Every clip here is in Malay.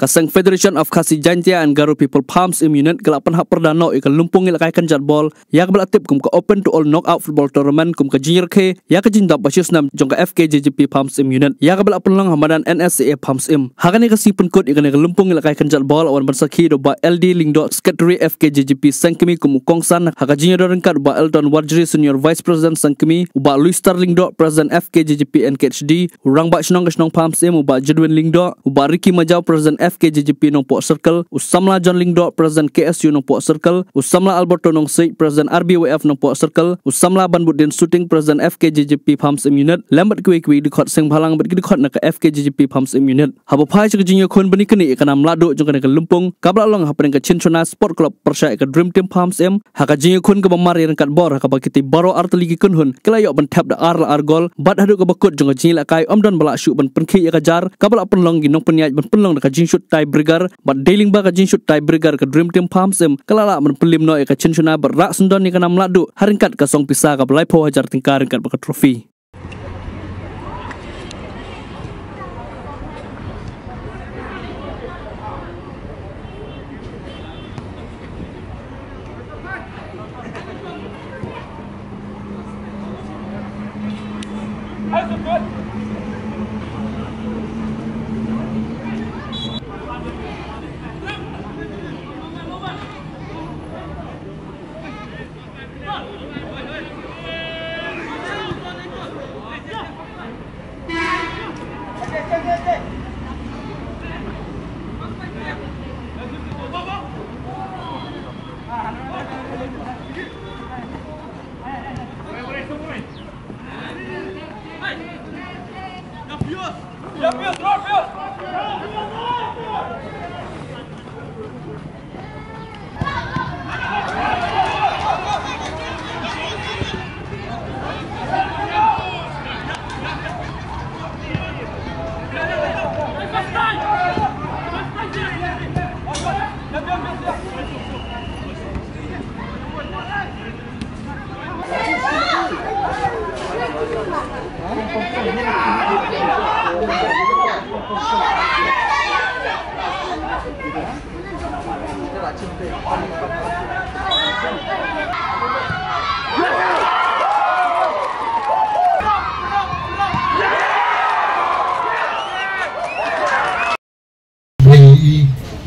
Kaseng Federation of Khasi Jaintia and Garo People Palms Unit gelapan hak perdana ikan lumpung ilakai kan jadbol ya kebelatip kum ke open to all knockout football tournament kum ke junior K ya ke jinda basis nam jong ke FKJJP Palms Unit ya kebelat penlang hamadan NSCA Palms hakan ikan si penkut ikan lumpung ilakai kan jadbol awan bersaki do ba LD Lingdo Secretary FKJJP Sangkemi kum kongsan haka junior rengkat ba Elton Warjri Senior Vice President Sangkemi ba Louis Starling do President FKJJP NKHD urang ba snong Palms ba Jedwin Lingdo ba Ricky Majau President FKJJP nong Port Circle, usamla John Lingdo President KSU nong Port Circle, usamla Alberto nong Sik President RBWF nong Port Circle, usamla Banbuddin Shooting President FKJJP Palms Unit, lambat kuwi dikot sing balang bet dikot nak FKJJP Palms Unit. Habo pai cek jinyo kon bani kini ikana mlado jong kana lumpung, kabla long hapeng ke Cinchona Sport Club Persya ke Dream Team Palms haka jinyo kon ke bamari rengkat bor haka bakiti baro arteligi kunhun, kelayok ban tap da argol, bat hadu ke bakut jong jinyo lakai omdan balak syuk ban penki ya kajar, kabla penlong ginong penyaj ban penlong nak jinyo tiebreaker but dealing ba ka jinshut tiebreaker ke Dream Team Palms kalala men pelim no ka Cinchona berak sendon ni kana mladu haringkat ka song pisah ka belai po hajar tingkar ringkat ba trofi.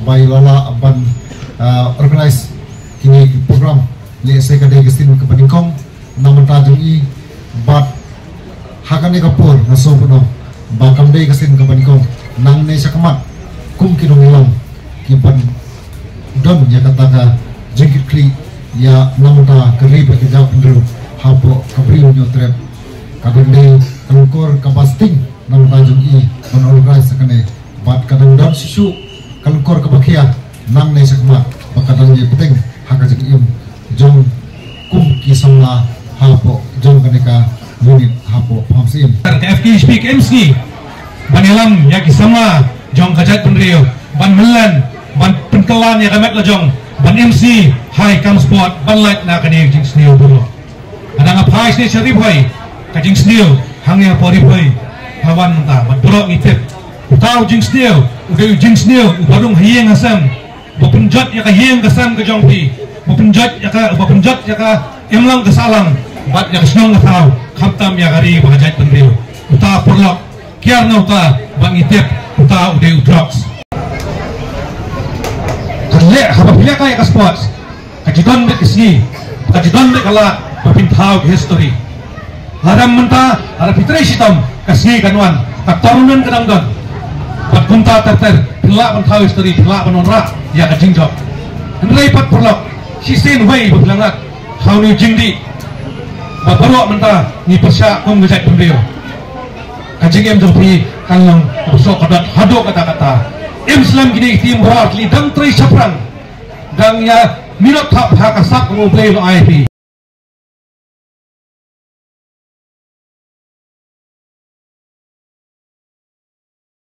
By Lala Aban organize kini program lese kadai gestin ke peningkong namun tajung i bat hakane kapur ngaso puno bakam dai gestin ke peningkong nang ne sakamat kum kinong ilong kiban don ya kataga jengkit kli ya namun ta keri berkejap pendru hapo kabri unyo trap kadang dai kelukor kapasting namun tajung i organize sakane bat kadang don sisu kalukor kebakia nang ne sakma bakadang ye peteng hakajik im jong kum kisangla hapo jong kaneka unit hapo pamsim FK speak MC banilam ya kisama jong kajat penrio ban melan ban penkelan ya kamet la jong ban MC high cam sport ban light na kani jing sneo buro adang apai sne sharif hoy kajing sneo hangya pori hoy hawan ta ban buro ngitip tau jing sneo udah jing sneo barung hieng asam bapenjat ya ka hieng kasam ke jongpi bapenjat ya ka emlang kesalang bat ya snong tau khamtam ya gari bahajat pendeu uta perlok kiar na uta bang itip uta udah drugs kalle haba pilih kaya ka sports kajidon be kisni kajidon be kala bapintau history haram menta ara fitre sitam kasni kanwan katarunan kadangdon pat kunta terter pelak mentau history pelak menonrak ya kajing job henry pat perlok sisen way berlangat how ni jingdi babarok menta ni persya kum gejat pembeliau kajing em jopi kalong besok kadat hado kata-kata Islam gini tim berat lidang tri saprang gang ya minot hak hak asak ngobrol IP